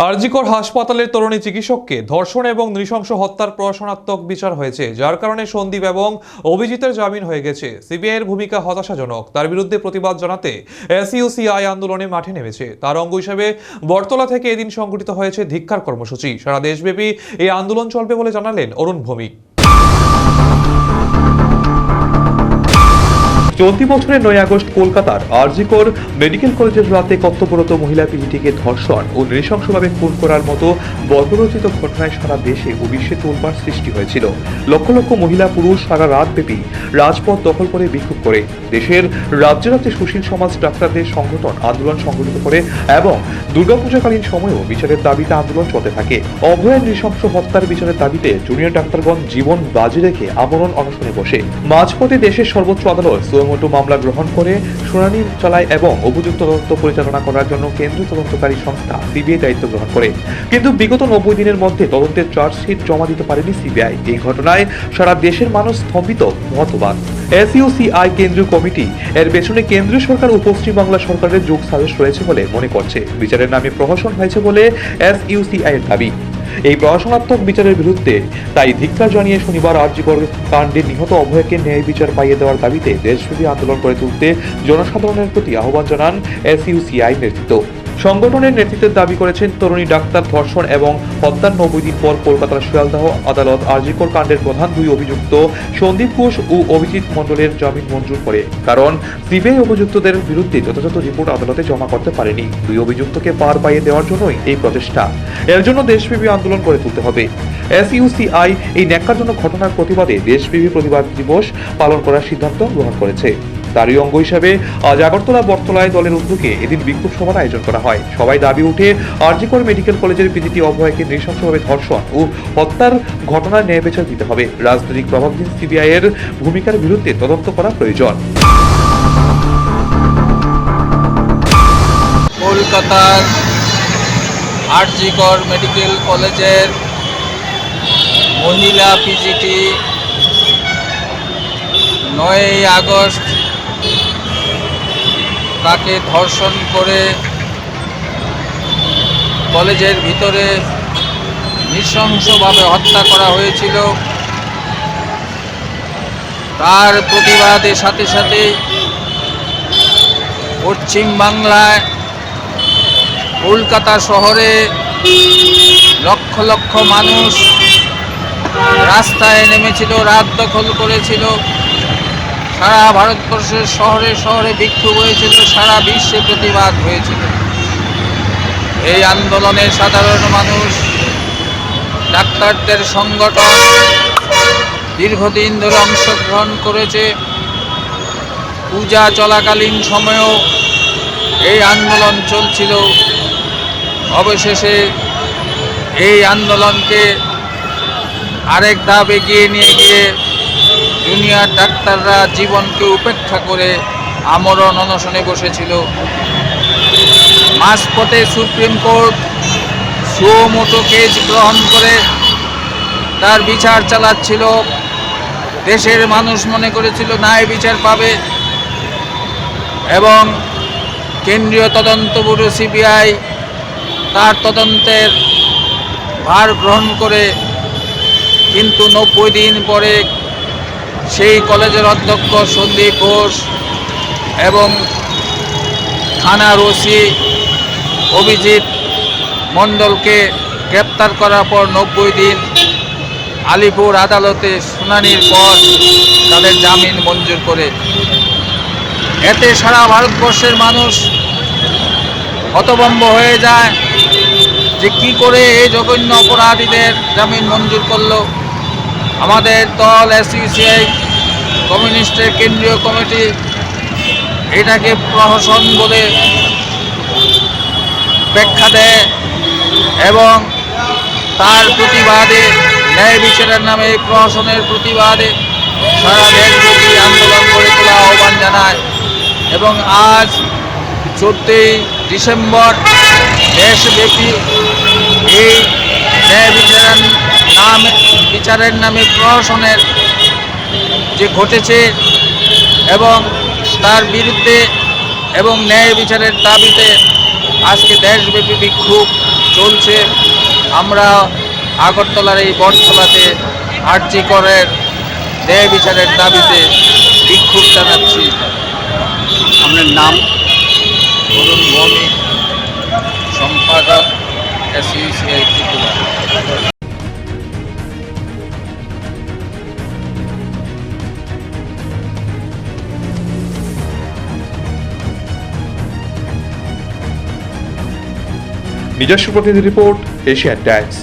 আরজিকর হাসপাতালের তরুণী চিকিৎসককে ধর্ষণ এবং নৃশংস হত্যার প্রহসনাত্মক বিচার হয়েছে, যার কারণে সন্দীপ এবং অভিজিতের জামিন হয়ে গেছে। সিবিআইয়ের ভূমিকা হতাশাজনক। তার বিরুদ্ধে প্রতিবাদ জানাতে এসইউসিআই আন্দোলনে মাঠে নেমেছে। তার অঙ্গ হিসেবে বটতলা থেকে এদিন সংগঠিত হয়েছে ধিক্কার কর্মসূচি। সারা দেশব্যাপী এই আন্দোলন চলবে বলে জানালেন অরুণ ভৌমিক। চলতি বছরের 9 আগস্ট কলকাতার আরজিকর মেডিকেল কলেজের রাতে কর্তব্যরত মহিলা পিজিটিকে ধর্ষণ ও নৃশংসভাবে খুন করার মতো বর্বরচিত ঘটনায় সারা দেশে ও বিশ্বে তোলপাড় সৃষ্টি হয়েছিল। লক্ষ লক্ষ মহিলা পুরুষ সারা রাতব্যাপী রাজপথ দখল করে বিক্ষোভ করে দেশের রাজ্যে রাজ্যে সুশীল সমাজ ডাক্তারদের সংগঠন আন্দোলন সংগঠিত করে এবং দুর্গাপূজাকালীন সময়েও বিচারের দাবিতে আন্দোলন চলতে থাকে। অভয়ের নৃশংস হত্যার বিচারের দাবিতে জুনিয়র ডাক্তারগণ জীবন বাজি রেখে আমরণ অনশনে বসে। মাঝপথে দেশের সর্বোচ্চ আদালত সুমোটো মামলা গ্রহণ করে শুনানি চালায় এবং অভিযুক্ত তদন্ত পরিচালনা করার জন্য কেন্দ্রীয় তদন্তকারী সংস্থা সিবিআই দায়িত্ব গ্রহণ করে। কিন্তু বিগত 90 দিনের মধ্যে তদন্তের চার্জশিট জমা দিতে পারেনি সিবিআই। এই ঘটনায় সারা দেশের মানুষ স্তম্ভিত, হতবাক। এসইউসিআই কেন্দ্রীয় কমিটি এর পেছনে কেন্দ্রীয় সরকার ও পশ্চিমবাংলা সরকারের যোগ সাজশ রয়েছে বলে মনে করছে। বিচারের নামে প্রহসন হয়েছে বলে এসইউসিআই এর দাবি। এই প্রহসনাত্মক বিচারের বিরুদ্ধে তাই ধিক্কার জানিয়ে শনিবার আরজিকর কাণ্ডে নিহত অভয়কে ন্যায় বিচার পাইয়ে দেওয়ার দাবিতে দেশব্যাপী আন্দোলন করে তুলতে জনসাধারণের প্রতি আহ্বান জানান এসইউসিআই নেতৃত্ব। সংগঠনের নেতৃত্বের দাবি করেছেন তরুণী ডাক্তার ধর্ষণ এবং হত্যার 90 দিন পর কলকাতার শিয়ালদহ আদালত আরজিকর কাণ্ডের প্রধান দুই অভিযুক্ত সন্দীপ ঘোষ ও অভিজিৎ মণ্ডলের জামিন মঞ্জুর করে, কারণ সিবিআই অভিযুক্তদের বিরুদ্ধে যথাযথ রিপোর্ট আদালতে জমা করতে পারেনি। দুই অভিযুক্তকে পার পাইয়ে দেওয়ার জন্যই এই প্রচেষ্টা। এর জন্য দেশব্যাপী আন্দোলন করে তুলতে হবে। এসইউসিআই এই ন্যাক্কারজনক ঘটনার প্রতিবাদে দেশব্যাপী প্রতিবাদ দিবস পালন করার সিদ্ধান্ত গ্রহণ করেছে। তারই অঙ্গ হিসাবে আজ আগরতলা বটতলায় দলের উদ্যোগে এদিন বিক্ষোভ সভার আয়োজন করা হয়। সবাই দাবি উঠে আরজিকর মেডিকেল কলেজের পিজিটি অভয়কে নৃশংসভাবে ধর্ষণ ও হত্যার ঘটনার ন্যায় বিচার দিতে হবে। রাজনৈতিক প্রভাবহীন সিবিআই এর ভূমিকার বিরুদ্ধে তদন্ত করা প্রয়োজন। কলকাতার আরজিকর মেডিকেল কলেজের মহিলা পিজিটি 9 আগস্ট তাকে ধর্ষণ করে কলেজের ভিতরে নৃশংসভাবে হত্যা করা হয়েছিল। তার প্রতিবাদের সাথে সাথে পশ্চিম বাংলায় কলকাতা শহরে লক্ষ লক্ষ মানুষ রাস্তায় নেমেছিল, রাত দখল করেছিল। সারা ভারতবর্ষের শহরে শহরে বিক্ষোভ হয়েছিল, সারা বিশ্বে প্রতিবাদ হয়েছিল। এই আন্দোলনে সাধারণ মানুষ, ডাক্তারদের সংগঠন দীর্ঘদিন ধরে অংশগ্রহণ করেছে। পূজা চলাকালীন সময়েও এই আন্দোলন চলছিল। অবশেষে এই আন্দোলনকে আরেক ধাপ এগিয়ে নিয়ে গিয়ে জুনিয়র ডাক্তাররা জীবনকে উপেক্ষা করে আমরণ অনশনে বসেছিল। মাঝপথে সুপ্রিম কোর্ট সুমোটো কেস গ্রহণ করে তার বিচার চালাচ্ছিল। দেশের মানুষ মনে করেছিল ন্যায় বিচার পাবে এবং কেন্দ্রীয় তদন্ত ব্যুরো সিবিআই তার তদন্তের ভার গ্রহণ করে। কিন্তু 90 দিন পরে সেই কলেজের অধ্যক্ষ সন্দীপ ঘোষ এবং থানার ওসি অভিজিৎ মণ্ডলকে গ্রেপ্তার করার পর 90 দিন আলিপুর আদালতে শুনানির পর তাদের জামিন মঞ্জুর করে। এতে সারা ভারতবর্ষের মানুষ হতভম্ব হয়ে যায় যে কি করে এই জঘন্য অপরাধীদের জামিন মঞ্জুর করলো। আমাদের দল এসইউসিআই কমিউনিস্টের কেন্দ্রীয় কমিটি এটাকে প্রহসন বলে ব্যাখ্যা দেয় এবং তার প্রতিবাদে, ন্যায় বিচারের নামে এই প্রহসনের প্রতিবাদে সারা দেশব্যাপী আন্দোলন গড়ে তোলা আহ্বান জানায়। এবং আজ 14 ডিসেম্বর দেশব্যাপী এই ন্যায় বিচারের নামে প্রহসনের যে ঘটেছে এবং তার বিরুদ্ধে এবং ন্যায় বিচারের দাবিতে আজকে দেশব্যাপী বিক্ষোভ চলছে। আমরা আগরতলার এই বটতলাতে আরজি করের ন্যায় বিচারের দাবিতে বিক্ষোভ জানাচ্ছি। আপনার নাম? অরুণ ভৌমিক, সম্পাদক এসইউসিআই ত্রিপুরা। নিজস্ব প্রতিনিধি রিপোর্ট, এশিয়ান টাইমস।